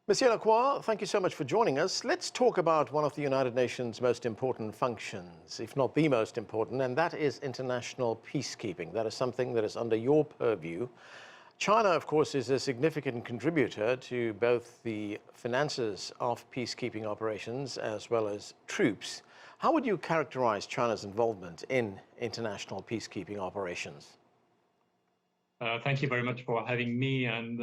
Monsieur Lacroix, thank you so much for joining us. Let's talk about one of the United Nations' most important functions, if not the most important, and that is international peacekeeping. That is something that is under your purview. China, of course, is a significant contributor to both the finances of peacekeeping operations as well as troops. How would you characterize China's involvement in international peacekeeping operations? Thank you very much for having me, and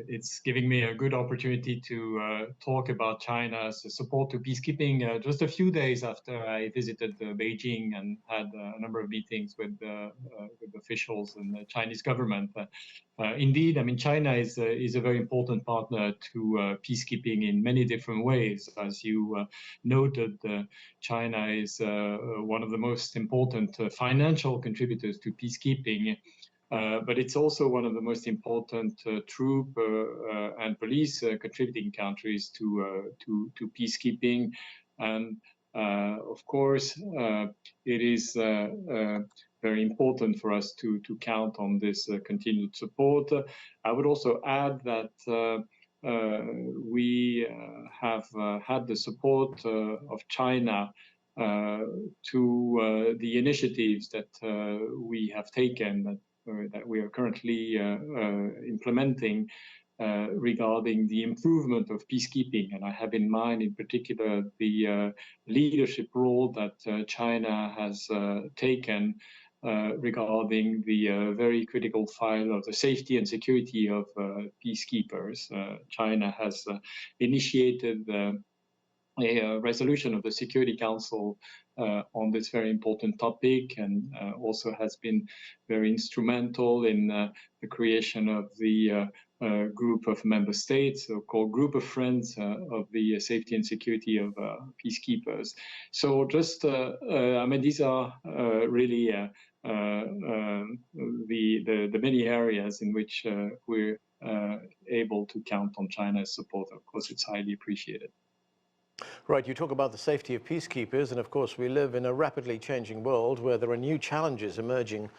it's giving me a good opportunity to talk about China's support to peacekeeping just a few days after I visited Beijing and had a number of meetings with officials and the Chinese government. Indeed, I mean, China is a very important partner to peacekeeping in many different ways. As you noted, China is one of the most important financial contributors to peacekeeping. But it's also one of the most important troop and police contributing countries to peacekeeping, and of course, it is very important for us to count on this continued support. I would also add that we have had the support of China to the initiatives that we have taken, that we are currently implementing regarding the improvement of peacekeeping. And I have in mind, in particular, the leadership role that China has taken regarding the very critical file of the safety and security of peacekeepers. China has initiated a resolution of the Security Council on this very important topic, and also has been very instrumental in the creation of the group of member states, so-called group of friends of the safety and security of peacekeepers. So just, I mean, these are really the many areas in which we're able to count on China's support. Of course, it's highly appreciated. Right, you talk about the safety of peacekeepers, and of course we live in a rapidly changing world where there are new challenges emerging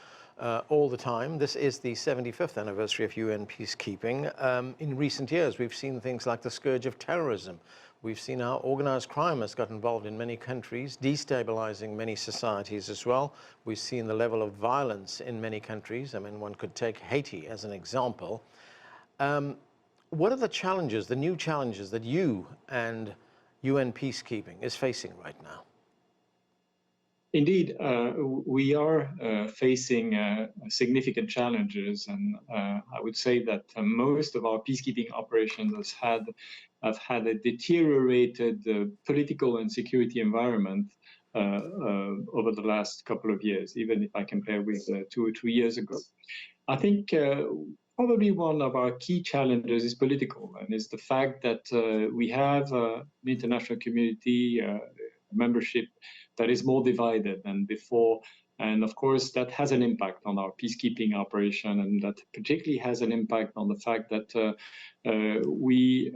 all the time. This is the 75th anniversary of UN peacekeeping. In recent years, we've seen things like the scourge of terrorism. We've seen how organized crime has got involved in many countries, destabilizing many societies as well. We've seen the level of violence in many countries. I mean, one could take Haiti as an example. What are the challenges, the new challenges that you and UN peacekeeping is facing right now? Indeed, we are facing significant challenges, and I would say that most of our peacekeeping operations have had a deteriorated political and security environment over the last couple of years, even if I compare with 2 or 3 years ago. I think probably one of our key challenges is political, and is the fact that we have an international community membership that is more divided than before. And of course, that has an impact on our peacekeeping operation, and that particularly has an impact on the fact that we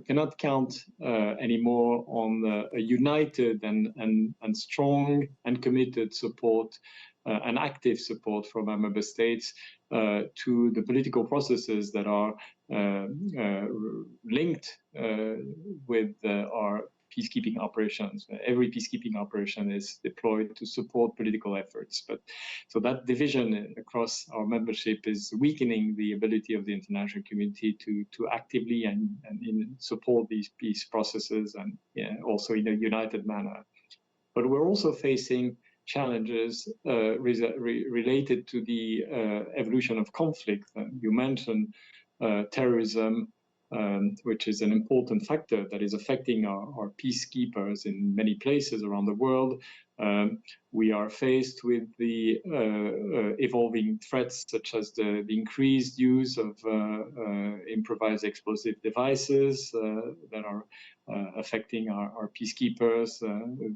cannot count anymore on a united and strong and committed support and active support from our member states to the political processes that are linked with our peacekeeping operations. Every peacekeeping operation is deployed to support political efforts. But so that division across our membership is weakening the ability of the international community to actively and in support these peace processes, and also in a united manner. But we're also facing challenges related to the evolution of conflict. You mentioned terrorism, which is an important factor that is affecting our peacekeepers in many places around the world. We are faced with the evolving threats, such as the increased use of improvised explosive devices that are affecting our peacekeepers,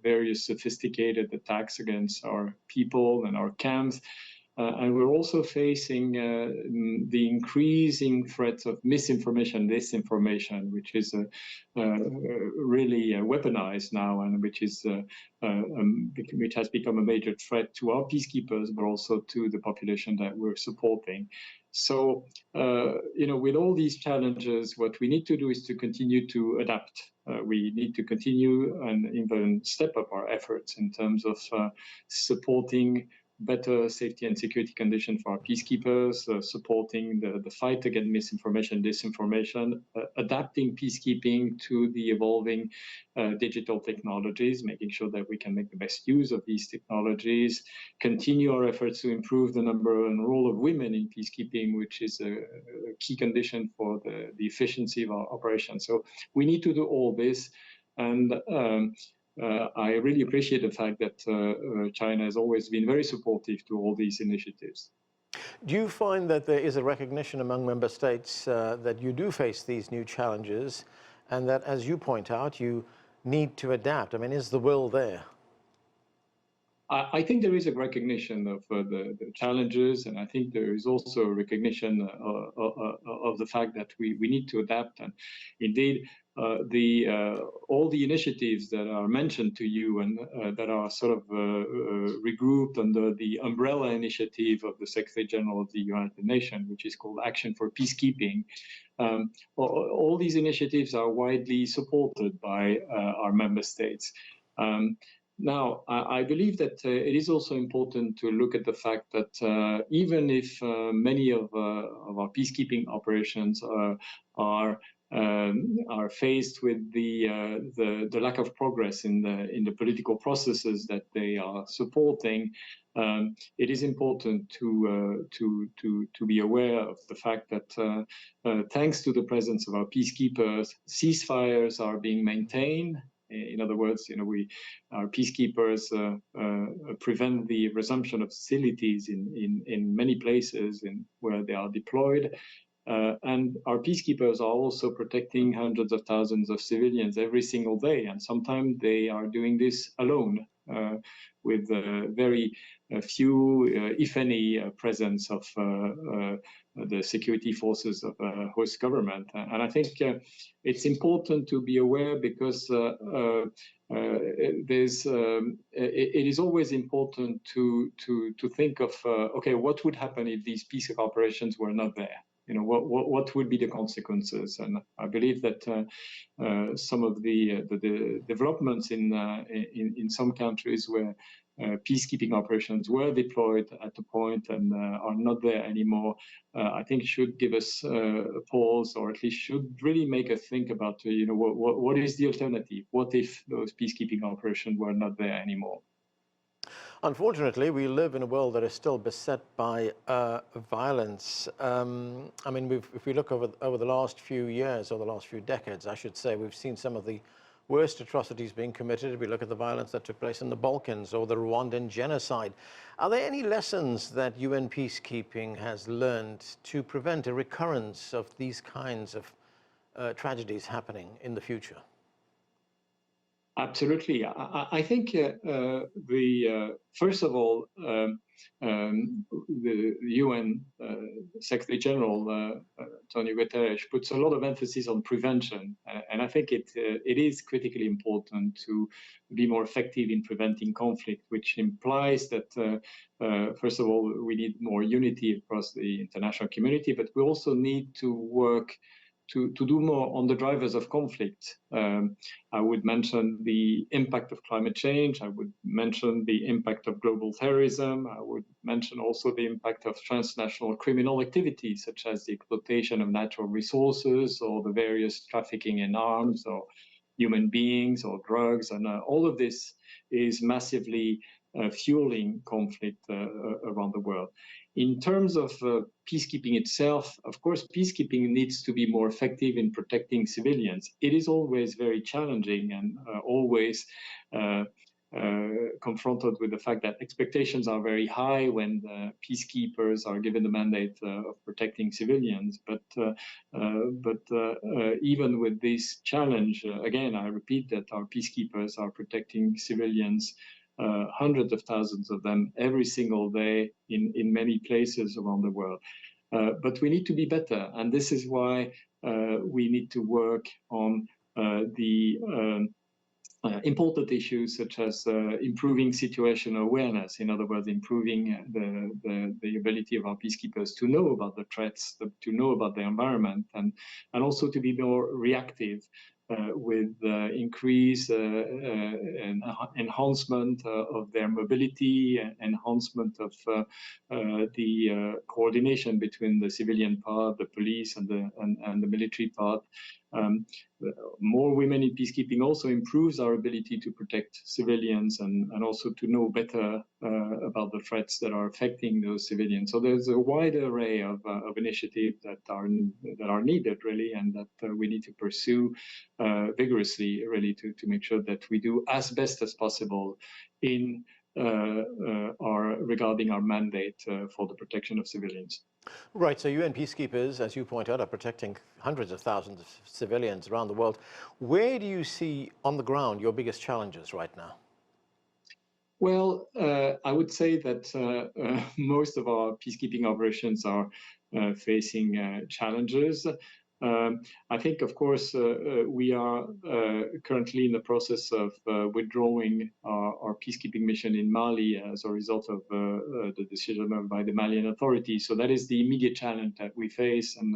various sophisticated attacks against our people and our camps. And we're also facing the increasing threats of misinformation, disinformation, which is really weaponized now, and which has become a major threat to our peacekeepers, but also to the population that we're supporting. So, with all these challenges, what we need to do is to continue to adapt. We need to continue and even step up our efforts in terms of supporting better safety and security conditions for our peacekeepers, supporting the fight against misinformation, disinformation, adapting peacekeeping to the evolving digital technologies, making sure that we can make the best use of these technologies, continue our efforts to improve the number and role of women in peacekeeping, which is a key condition for the efficiency of our operations. So we need to do all this. And I really appreciate the fact that China has always been very supportive to all these initiatives. Do you find that there is a recognition among member states that you do face these new challenges and that, as you point out, you need to adapt? I mean, is the will there? I think there is a recognition of the challenges, and I think there is also a recognition of the fact that we need to adapt. And indeed, all the initiatives that are mentioned to you and that are sort of regrouped under the umbrella initiative of the Secretary General of the United Nations, which is called Action for Peacekeeping. All these initiatives are widely supported by our member states. Now, I believe that it is also important to look at the fact that even if many of our peacekeeping operations are faced with the lack of progress in the political processes that they are supporting, it is important to be aware of the fact that thanks to the presence of our peacekeepers, ceasefires are being maintained. In other words, our peacekeepers prevent the resumption of facilities in many places where they are deployed. And our peacekeepers are also protecting hundreds of thousands of civilians every single day. And sometimes they are doing this alone with very few, if any, presence of the security forces of host government. And I think it's important to be aware because it is always important to think of, okay, what would happen if these peace operations were not there? What would be the consequences? And I believe that some of the developments in some countries where peacekeeping operations were deployed at a point and are not there anymore, I think should give us a pause, or at least should really make us think about, what is the alternative? What if those peacekeeping operations were not there anymore? Unfortunately, we live in a world that is still beset by violence. I mean, if we look over the last few years, or the last few decades, I should say, we've seen some of the worst atrocities being committed. If we look at the violence that took place in the Balkans or the Rwandan genocide. Are there any lessons that UN peacekeeping has learned to prevent a recurrence of these kinds of tragedies happening in the future? Absolutely. I think first of all, the UN Secretary General Antonio Guterres puts a lot of emphasis on prevention, and I think it is critically important to be more effective in preventing conflict, which implies that first of all we need more unity across the international community, but we also need to work to do more on the drivers of conflict. I would mention the impact of climate change. I would mention the impact of global terrorism. I would mention also the impact of transnational criminal activities, such as the exploitation of natural resources or the various trafficking in arms or human beings or drugs. And all of this is massively fueling conflict around the world. In terms of peacekeeping itself, of course, peacekeeping needs to be more effective in protecting civilians. It is always very challenging and always confronted with the fact that expectations are very high when the peacekeepers are given the mandate of protecting civilians. But even with this challenge, again, I repeat that our peacekeepers are protecting civilians hundreds of thousands of them every single day in many places around the world. But we need to be better, and this is why we need to work on the important issues such as improving situational awareness. In other words, improving the ability of our peacekeepers to know about the threats, to know about the environment, and also to be more reactive with increase and enhancement of their mobility, enhancement of the coordination between the civilian part, the police, and the military part. More women in peacekeeping also improves our ability to protect civilians and also to know better about the threats that are affecting those civilians. So there's a wide array of initiatives that are needed, really, and that we need to pursue vigorously, really, to make sure that we do as best as possible in regarding our mandate for the protection of civilians. Right, so UN peacekeepers, as you point out, are protecting hundreds of thousands of civilians around the world. Where do you see on the ground your biggest challenges right now? Well, I would say that most of our peacekeeping operations are facing challenges. I think, of course, we are currently in the process of withdrawing our peacekeeping mission in Mali as a result of the decision by the Malian authorities. So that is the immediate challenge that we face, and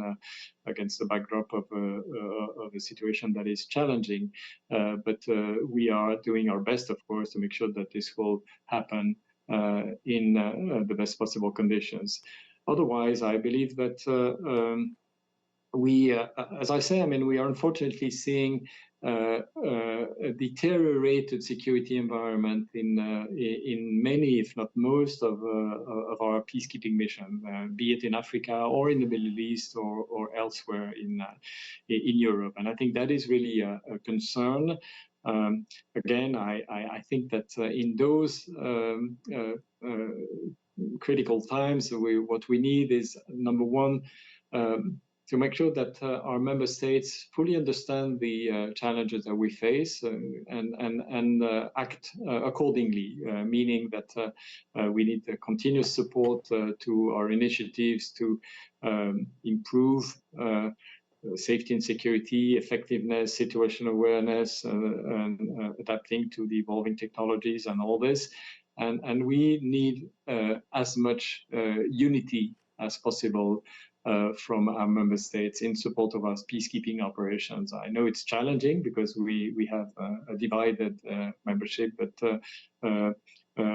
against the backdrop of a situation that is challenging. But we are doing our best, of course, to make sure that this will happen in the best possible conditions. Otherwise, I believe that we, as I say, I mean, we are unfortunately seeing a deteriorated security environment in many, if not most, of our peacekeeping mission, be it in Africa or in the Middle East or elsewhere in Europe. And I think that is really a concern. Again, I think that in those critical times, what we need is, number one, to make sure that our member states fully understand the challenges that we face and act accordingly, meaning that we need continuous support to our initiatives to improve safety and security, effectiveness, situational awareness, and adapting to the evolving technologies and all this. And we need as much unity as possible from our member states in support of our peacekeeping operations. I know it's challenging because we have a divided membership, but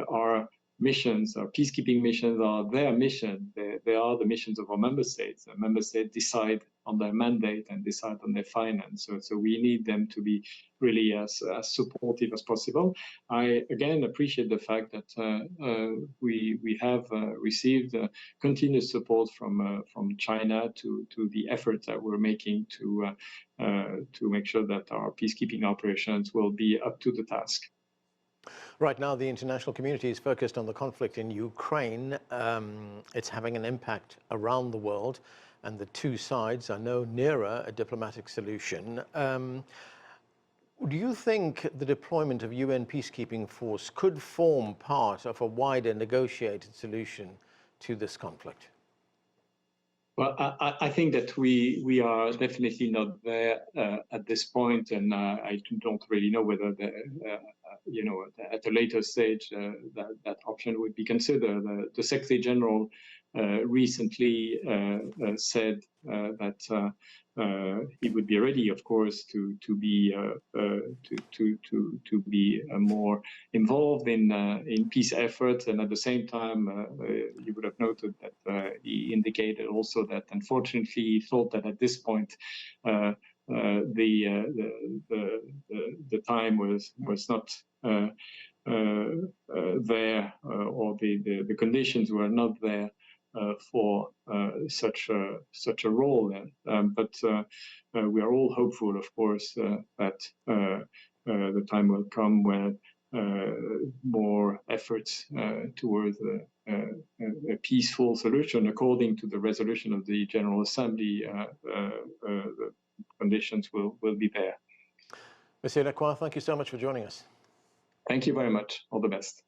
our missions, our peacekeeping missions, are their mission. They are the missions of our member states. The member states decide on their mandate and decide on their finance. So we need them to be really as supportive as possible. I again appreciate the fact that we have received continuous support from China to the efforts that we're making to make sure that our peacekeeping operations will be up to the task. Right now, the international community is focused on the conflict in Ukraine. It's having an impact around the world, and the two sides are no nearer a diplomatic solution. Do you think the deployment of UN peacekeeping force could form part of a wider negotiated solution to this conflict? Well, I think that we are definitely not there at this point, and I don't really know whether at a later stage that option would be considered. The Secretary General recently said that he would be ready, of course, to be more involved in peace efforts, and at the same time, you would have noted that he indicated also that unfortunately he thought that at this point the time was not there, or the conditions were not there for such a role. But we are all hopeful, of course, that the time will come when more efforts towards a peaceful solution, according to the resolution of the General Assembly, the conditions will be there. Monsieur Lacroix, thank you so much for joining us. Thank you very much. All the best.